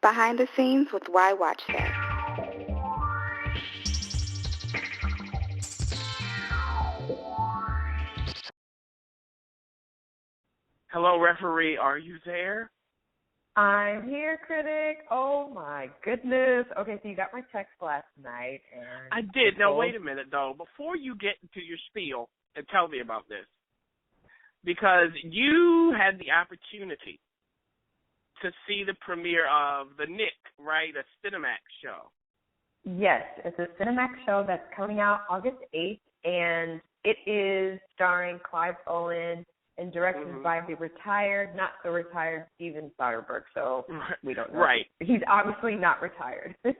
Behind the scenes with Why Watch That. Hello, referee. Are you there? I'm here, Critic. Oh, my goodness. Okay, so you got my text last night. And I did. Now, wait a minute, though. Before you get into your spiel, and tell me about this, because you had the opportunity to see the premiere of the Knick, right, a Cinemax show. Yes, it's a Cinemax show that's coming out August 8th, and it is starring Clive Owen and directed by the not so retired Steven Soderbergh, so we don't know. Right. He's obviously not retired. But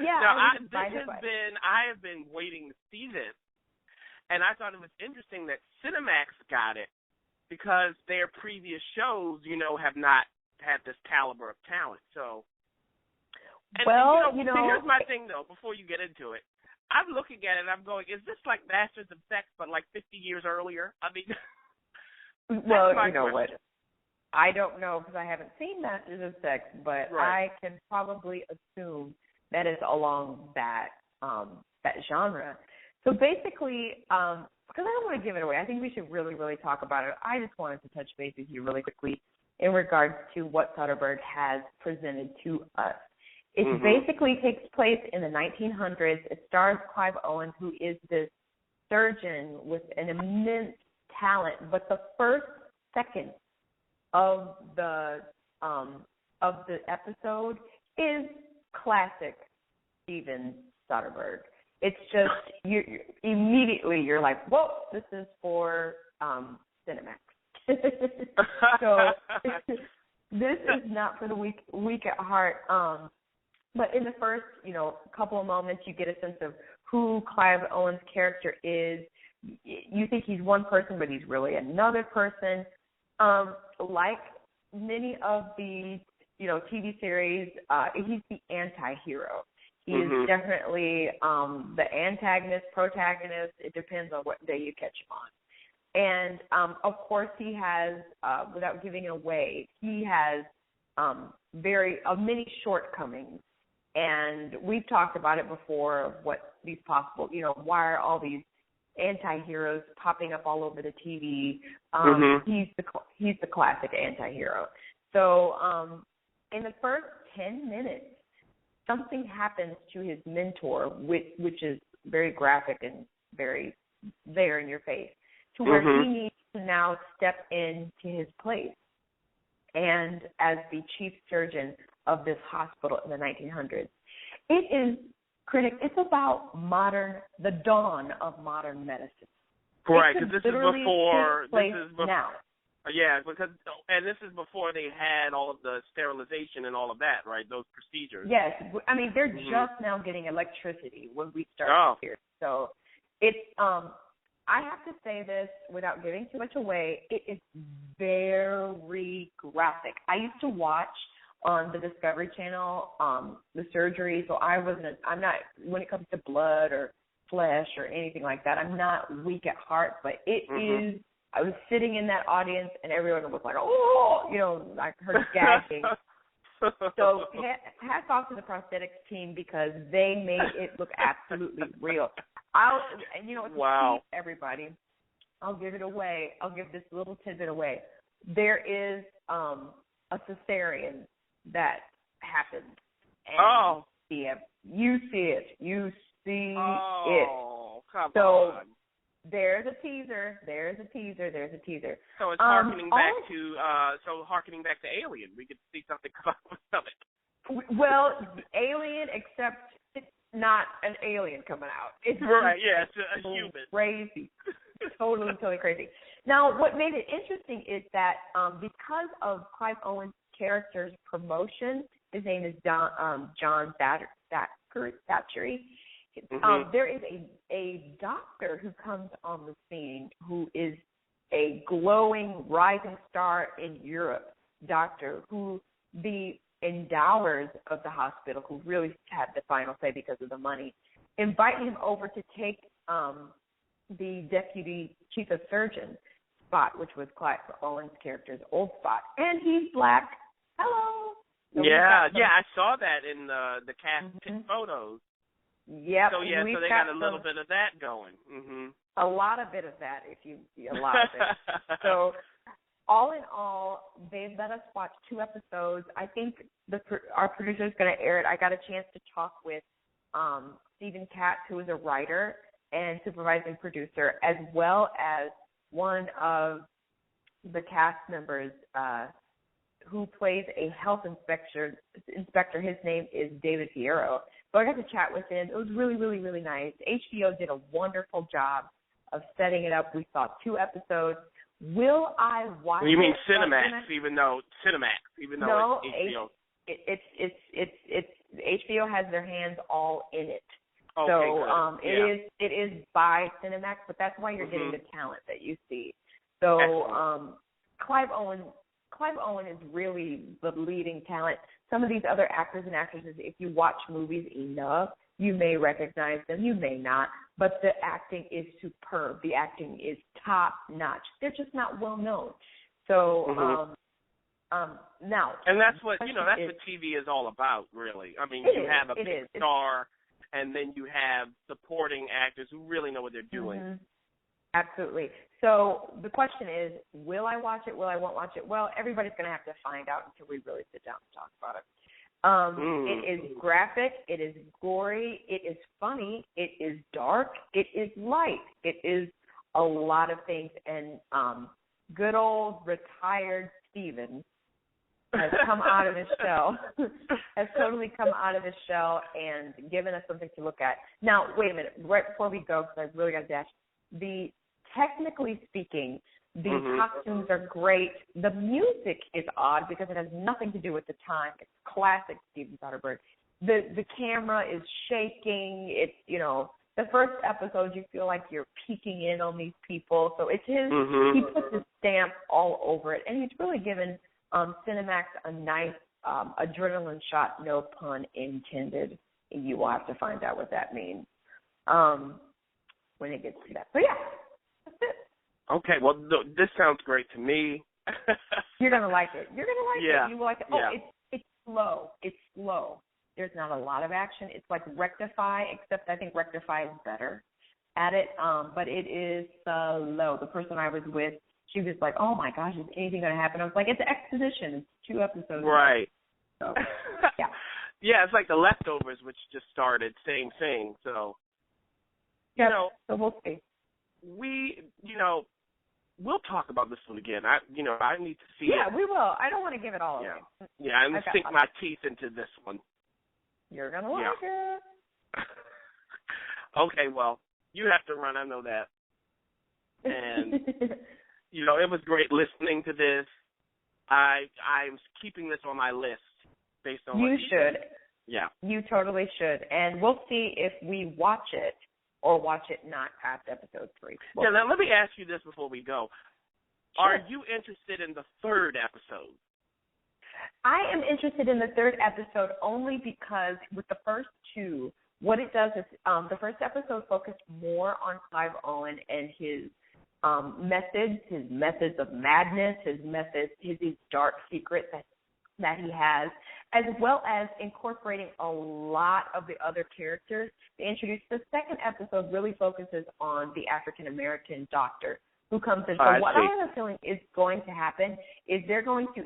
yeah, now, I have been waiting to see this, and I thought it was interesting that Cinemax got it because their previous shows, have not had this caliber of talent. So, and, here's my thing, though, before you get into it. I'm looking at it, I'm going, is this like Masters of Sex, but like 50 years earlier? I mean, well, you know what? I don't know because I haven't seen Masters of Sex, but right. I can probably assume that is along that genre. So basically, because I don't want to give it away, I think we should really, really talk about it. I just wanted to touch base with you really quickly in regards to what Soderbergh has presented to us. It basically takes place in the 1900s. It stars Clive Owen, who is this surgeon with an immense talent. But the first second of the episode is classic Steven Soderbergh. It's just you're like, whoa, this is for Cinemax. So this is not for the weak at heart. But in the first, couple of moments, you get a sense of who Clive Owen's character is. You think he's one person, but he's really another person. Like many of the, TV series, he's the anti-hero. He is definitely the antagonist, protagonist. It depends on what day you catch him on. And, of course, he has, without giving it away, he has many shortcomings. And we've talked about it before of what these possible, why are all these anti-heroes popping up all over the TV? He's the classic anti-hero. So in the first 10 minutes, something happens to his mentor, which is very graphic and very there in your face, to where he needs to now step into his place. And as the chief surgeon of this hospital in the 1900s. It is, Critic, it's about the dawn of modern medicine. Right, because this is before now. Yeah, and this is before they had all of the sterilization and all of that, right? Those procedures. Yes, I mean they're just now getting electricity when we start here. So it's I have to say this without giving too much away. It is very graphic. I used to watch on the Discovery Channel the surgery, so I'm not, when it comes to blood or flesh or anything like that, I'm not weak at heart, but it is, I was sitting in that audience and everyone was like, oh, I heard gagging. So hats off to the prosthetics team because they made it look absolutely real. Wow. Everybody, I'll give it away. I'll give this little tidbit away. There is a cesarean that happens. And you see it. You see it. Come on. So there's a teaser. So it's harkening back to Alien. We could see something come out of it. Well, Alien, except it's not an alien coming out. It's it's a human. Crazy. Totally crazy. Now, what made it interesting is that because of Clive Owen's character's promotion, his name is John Thatchery. There is a doctor who comes on the scene who is a glowing rising star in Europe doctor who the endowers of the hospital, who really had the final say because of the money, invite him over to take the deputy chief of surgeon spot, which was Clive Owen's character's old spot. And he's black. Hello. So I saw that in the cast photos. Yep. So so they got a little bit of that going. A lot of it. So all in all, they've let us watch 2 episodes. I think our producer is going to air it. I got a chance to talk with Stephen Katz, who is a writer and supervising producer, as well as one of the cast members who plays a health inspector. His name is David Fierro. So I got to chat with him. It was really, really, really nice. HBO did a wonderful job of setting it up. We saw 2 episodes. Will I watch it? You mean Cinemax, even though no, it's HBO? It's HBO has their hands all in it. Okay, so good. It is by Cinemax, but that's why you're getting the talent that you see. So Clive Owen is really the leading talent. Some of these other actors and actresses, if you watch movies enough, you may recognize them, you may not, but the acting is superb. The acting is top notch. They're just not well known. So now, and that's what what TV is all about, really. I mean, you have a big star, and then you have supporting actors who really know what they're doing. Absolutely. So the question is, will I watch it? Will I won't watch it? Well, everybody's going to have to find out until we really sit down and talk about it. It is graphic. It is gory. It is funny. It is dark. It is light. It is a lot of things. And good old retired Steven has come out of his shell, has totally come out of his shell and given us something to look at. Now, wait a minute. Right before we go, because I really got to dash, technically speaking, the costumes are great. The music is odd because it has nothing to do with the time. It's classic Steven Soderbergh. The camera is shaking. It's, the first episode you feel like you're peeking in on these people. So it's his, he puts his stamp all over it. And he's really given Cinemax a nice adrenaline shot, no pun intended. You will have to find out what that means when it gets to that. So, yeah, that's it. Okay, well, this sounds great to me. You're going to like it. You're going to like it. You will like it. Oh, yeah. It's slow. It's slow. There's not a lot of action. It's like Rectify, except I think Rectify is better at it. But it is slow. The person I was with, she was like, oh, my gosh, is anything going to happen? I was like, it's exposition. It's 2 episodes. Right. So, yeah. Yeah, it's like The Leftovers, which just started. Same thing. So, so we'll see. We'll talk about this one again. I need to see it. Yeah, we will. I don't want to give it all away. Yeah, I'm going to sink my teeth into this one. You're going to like it. Okay, well, you have to run. I know that. And, it was great listening to this. I'm keeping this on my list based on what you should. Yeah. You totally should. And we'll see if we watch it or watch it not past episode 3. Yeah, now let me ask you this before we go. Sure. Are you interested in the 3rd episode? I am interested in the 3rd episode only because with the first 2, what it does is the first episode focused more on Clive Owen and his methods of madness, his dark secrets that he has, as well as incorporating a lot of the other characters to introduce. The 2nd episode really focuses on the African-American doctor who comes in. So what I have a feeling is going to happen is they're going to,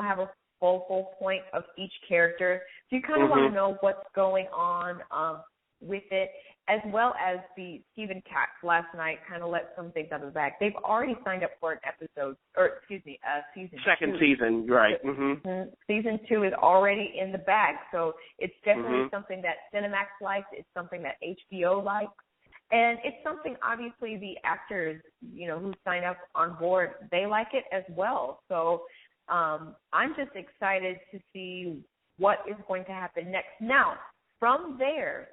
have a focal point of each character. So you kind of want to know what's going on with it, as well as the Stephen Katz last night kind of let some things out of the bag. They've already signed up for an season 2. 2nd season, right. Season 2 is already in the bag. So it's definitely something that Cinemax likes. It's something that HBO likes. And it's something, obviously, the actors, who sign up on board, they like it as well. So I'm just excited to see what is going to happen next. Now, from there,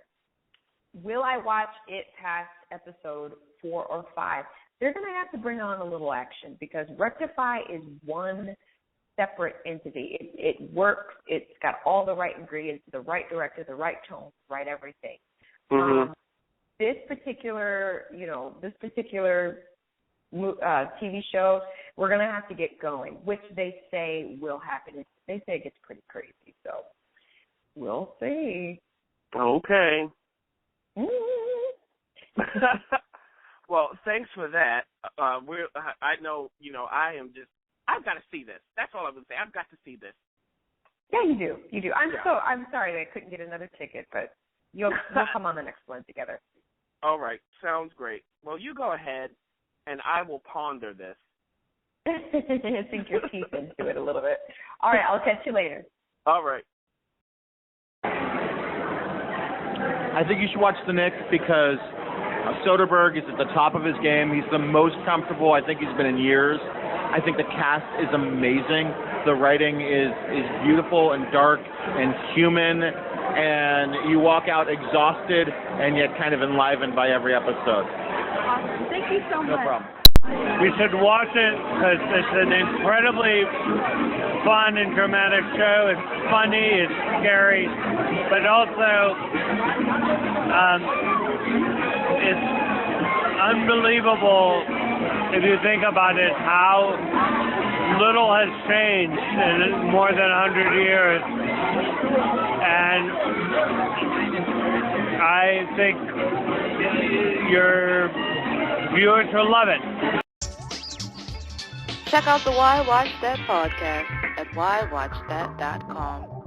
will I watch it past episode 4 or 5? They're going to have to bring on a little action because Rectify is one separate entity. It works. It's got all the right ingredients, the right director, the right tone, right everything. This particular TV show, we're going to have to get going, which they say will happen. They say it gets pretty crazy, so we'll see. Okay. Mm-hmm. Well, thanks for that. I know, I've got to see this. That's all I would say. I've got to see this. Yeah, you do. You do. I'm sorry that I couldn't get another ticket, but we'll come on the next one together. All right. Sounds great. Well, you go ahead, and I will ponder this. Sink your teeth into it a little bit. All right, I'll catch you later. All right. I think you should watch the Knick because Soderbergh is at the top of his game. He's the most comfortable I think he's been in years. I think the cast is amazing. The writing is beautiful and dark and human, and you walk out exhausted and yet kind of enlivened by every episode. Awesome. Thank you so much. No problem. You should watch it because it's an incredibly fun and dramatic show. It's funny, it's scary, but also it's unbelievable if you think about it how little has changed in more than 100 years. And I think your viewers will love it. Check out the Why Watch That podcast at whywatchthat.com.